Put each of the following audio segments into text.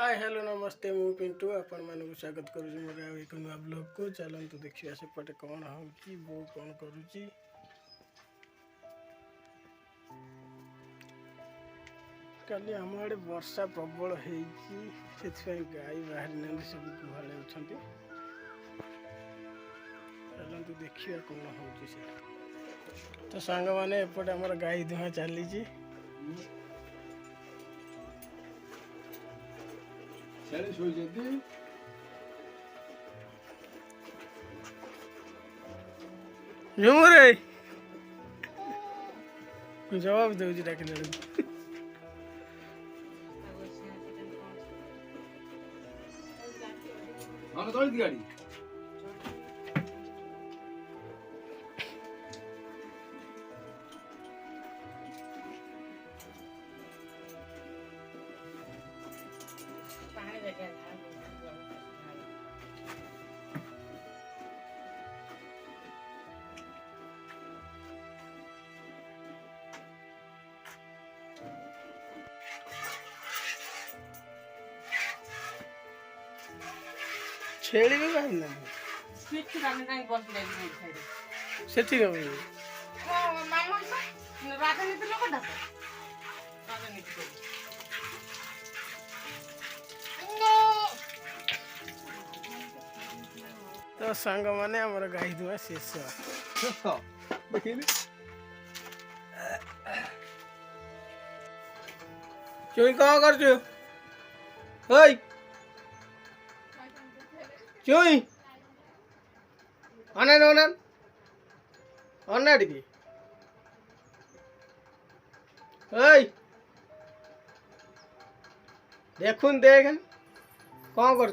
Hi hello नमस्ते मु पिंटू आपण मानक स्वागत करूँ मोर एक नुआ ब्लॉग को। चलतु देखिए सेपटे कौन हो बो कौन करुच्ची। काली आम आड़े वर्षा प्रबल होती गाई बाहरी ना सब गुहाले अच्छा। चलतु देखिए कौन हो तो सांग मैंने एपटे आम गाई धुआं चली झुमुरे जवाब दे डाक गाड़ी छेली भी बाहर ना सेठी कम तो सांग माने हमर गाई दुआ शेष देखिले चुई कौन कर ओई चुई अनन अनन अन्नाडी ओई देखुन देख कौन कर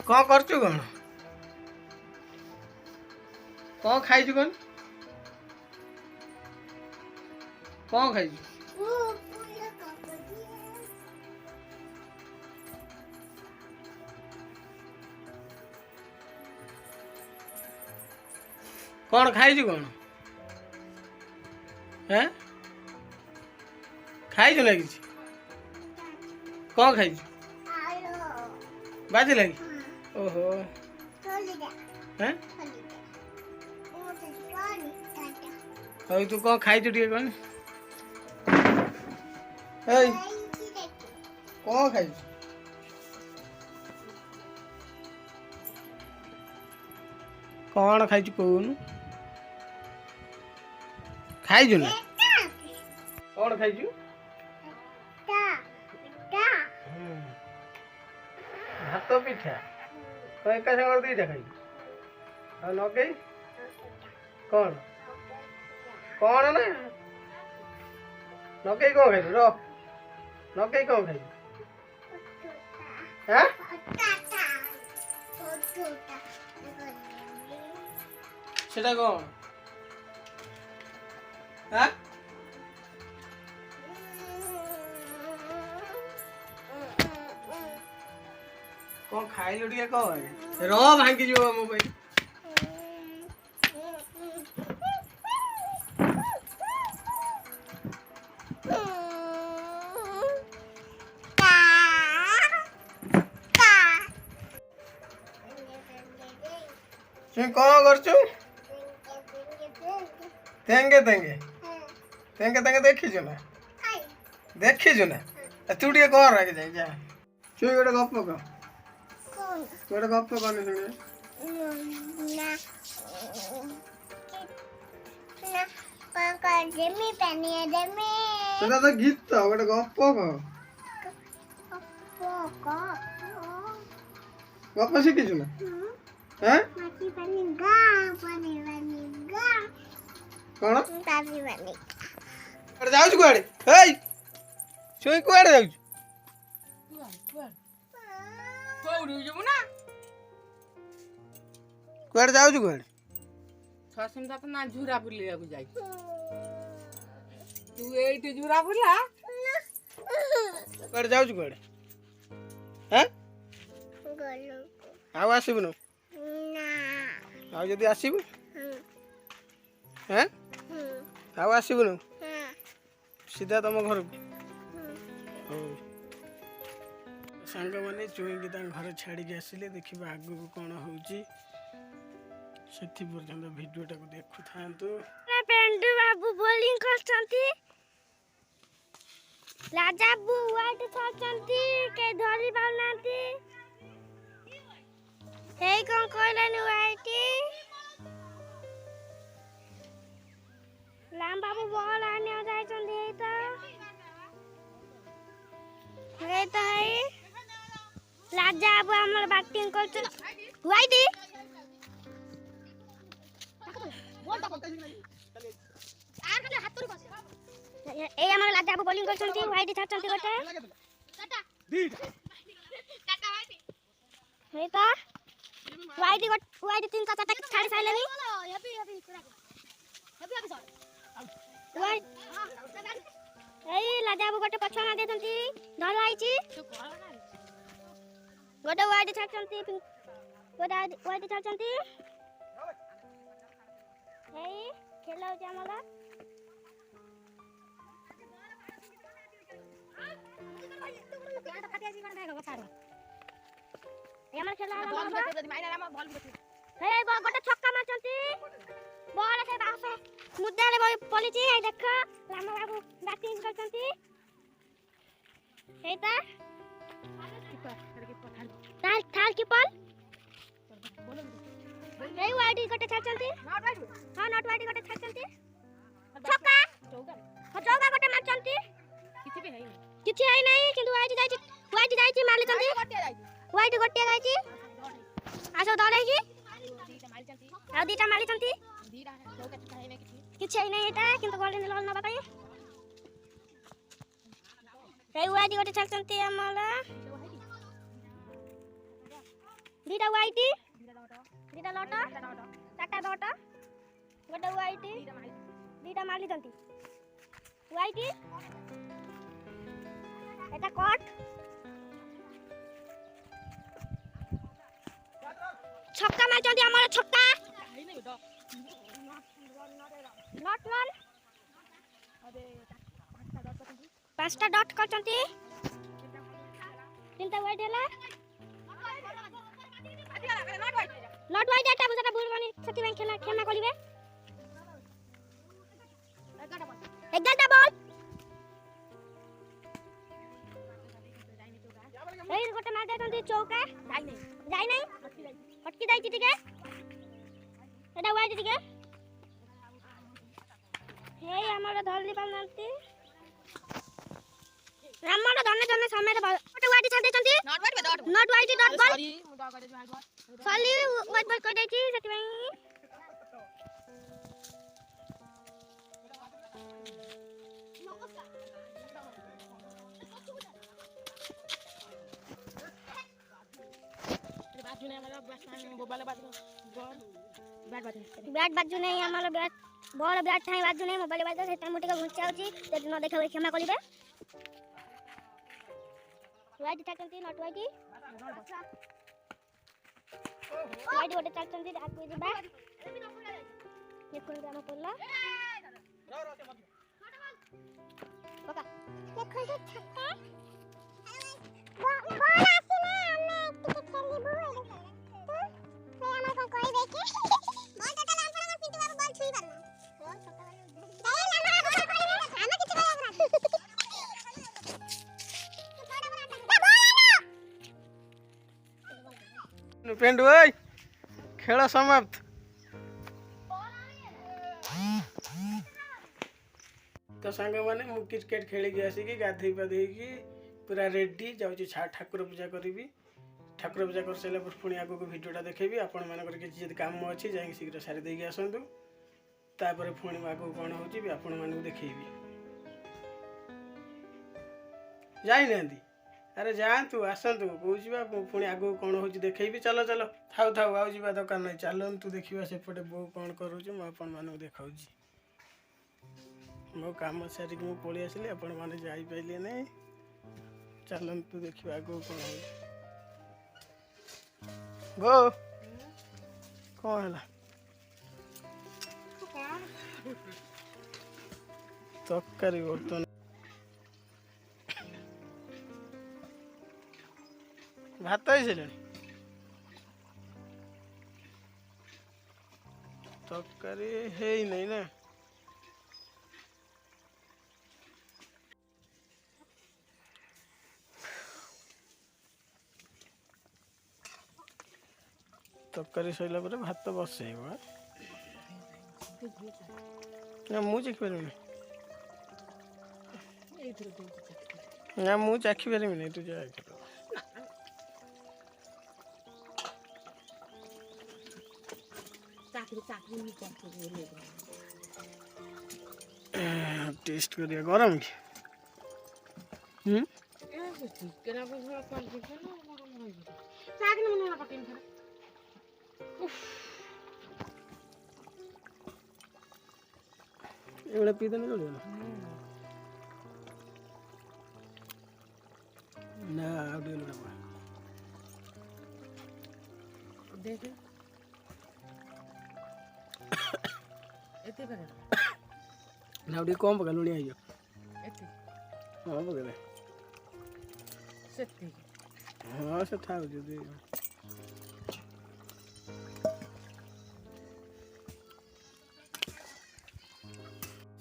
कौन करचु कौन खाई कौन कौन खाई कौन खाई कौन हैं खाई ना कि कौन खाई बाजी लगी ओहो हैं तू कौन खाई टे कौन कौन खाई कौन खाई कौन खाई ना कौन खाई भात पिठा तो एक सागर दीटा खाई नगे कौन कौन ना नगे कौन खाई रो नगे कौन खाई सेटा कौन कौन खाई टे कौन रो भांगी जो मोबाइल कौन कर तेंगे तेंगे तेंगे तेंगे देखी ना देखी ना तू टे कौन रख जाए जा चुई गोटे गप कह गोटे गप कहनी शुणी तो गीत गोटे गप कह गप शिखी ना कौन जाऊ कुआड़े चुई कुआड़े जाऊ कुआड़े जाऊ कुआड़े सस्मिता तो ना झूरा बुलिया को जाई तू एठी झूरा बुला कुआड़े जाऊ कुआड़े हैं आउ आसीबु न आउ जदी आसीबु हैं आउ आसीबु न सीधा तुम घर को सांग मैंने चुईकी घर छाड़ी आसिले देखा आगू कौन हो पर्यंत भिडियोटा को देखु था पेंडू बाबू बोलिंग करछंती राजा बाबू वाइट छाछंती के धरी पाउनांती हे कोन कहलन वाइट राम बाबू बॉल आने जायछंती हे तो है राजा बाबू हमर बैटिंग करछ वाइट ए हमर लाजा बाबू बॉलिंग करछंती वाइट छाछंती गोटे हे तो वाइट तीन का चाटा छाड़ी साइलेनी वाइट ए लाजा बाबू गोटे पछवा ना देछंती धर आइची गोटे वाइट छाछंती गोटे वाइट छाछंती हे खेला होची हमरा हमर खेला हे गोटे छक्का मारछंती बॉल से बाहर से मुद्दाले बॉल पलिची हे देख राम बाबू बैटिंग करछंती हेता थाल कीपर हे वाइट गोटे छाछंती हां नॉट वाइट गोटे छाछंती छक्का चौका गोटे मारछंती किछि है नहीं किंतु वाइट जाइछि मारले छंती वाइट गोटे जाइछि आसो दले की आ दीटा मारले छंती किछि है नहीं एटा किंतु गोल लल न बाई हे वाइट गोटे छाछंती हमरा दीटा वाइट दीटा लट चारटा डट गोटे वाइट दीटा मारले छंती वाइट এটা কট ছক্কা মারছন্তি আমার ছক্কা নট ওয়ান পাঁচটা ডট করছন্তি তিনটা ওয়াইড হেলা নট ওয়াইড এটা বুঝাটা বুঝবানি সেটি খেলা ক্ষমা করিবে 11টা বল এই গোটে মার দেছন্তি চৌকা যাই নাই অটকি যাইছি টিকে এটা ওয়াইড টিকে হেই আমার ধরলি পালনান্তি আমার ধরনে ধরনে সময় গোটে ওয়াইড ছাড় দেছন্তি নট ওয়াইড ডট বল সলি ওয়াইড বল কই দেছি সেটি ভাই बैट बाजू नहीं हमारा बैट बॉल बैट थाई बाजू नहीं मोबाइल बाजू से टाइम टिका घुंचा होची ते न देखा क्षमा करिवे वाइट चाचंती नॉट वाइट वाइट गोटे चाचंती आगु दिबा देखुन जाना पड़ला पका देखो से छक्का बॉल आसी ना हमने टिकट खेली बुआ तो हमर को कोई देखे बॉल टोटल आंसर हमर पिंटू बाबू बॉल छुई पारना बॉल छक्का दे हमरा गोल कोई हमरा किछ बड़ा हमरा पेंडू ओय खेल समाप्त तो सांग मैंने मु क्रिकेट खेलिकी आसिकी गाधई पाधई की पूरा रेडी जाऊँगी ठाकुर पूजा करी ठाकुर पूजा कर सारा पुणी आगे को भिडियोटा देखेबी आपण मानकर किसी काम अच्छी जा शीघ्र सारी देकी आसतु तापर पुणी आगे कौन हो आपण मानक देखी जाई ना अरे जातु आसतु कौन पुणी आगे कौन हो देखेबी चलो चलो थाऊ थाऊ आउ जा दरकार नहीं चलतु देखा सेपटे बो कौन करुँच मुझे देखा मो काम सारिक मुझे पलि आसली आपण मैंने जापारे नहीं चलतु देखा आगे कौन हो बो कौन है तरकारी बर्तन ଭାତ ହେଇସାରିଲାଣି ତରକାରୀ ହେଇନାହିଁ ନା ତରକାରୀ ସରିଲା ପରେ ଭାତ ବସେଇବ ନା ମୁଁ ଚାଖିପାରିବିନି ନା ମୁଁ ଚାଖିପାରିବିନି ତୁ ଯା टेस्ट करिए गरम की एवढा पीते ना ना आवडे देख एते पका ना आवडे कम पका लुणी आइयो एते हां पका सेते हां से था जदी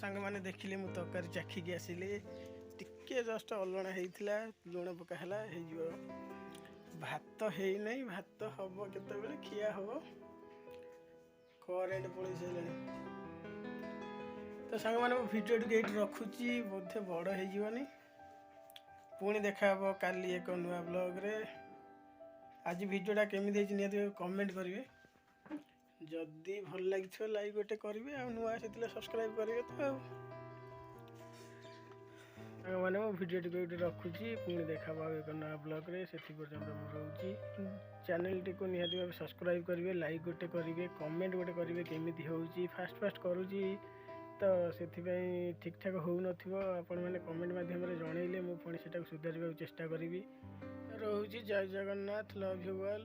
सांग माने देखिले मु तरकारी चाखिकी आसिले टिके जस्ट अलणा होता लुण पका है भात है नहीं भात हम केतबेले खिया हम करेन्ट पड़े सारे तो सांग मैंने भिडियो टी रखुची बोधे बड़ होनी पुणी देखा काली एक नुआ ब्लॉग रे आज भिडियोटा केमी निहत कमेंट करेंगे जदि भल लगी लाइक गोटे करेंगे आ नुआ से सब्सक्राइब करेंगे तो मैंने मो भिडियो टी रखुची पुणी देखा एक नुआ ब्लॉग रे से पर्यंत रोची चैनल टी को निहत सब्सक्राइब करेंगे लाइक गोटे करेंगे कमेंट गोटे करेंगे केमी होची फास्ट फास्ट करुँची तो से ठीक ठाक हो मैंने कमेंट माध्यम जनइले मुझे सुधार चेष्टा करी रोची जय जगन्नाथ लव यू ऑल।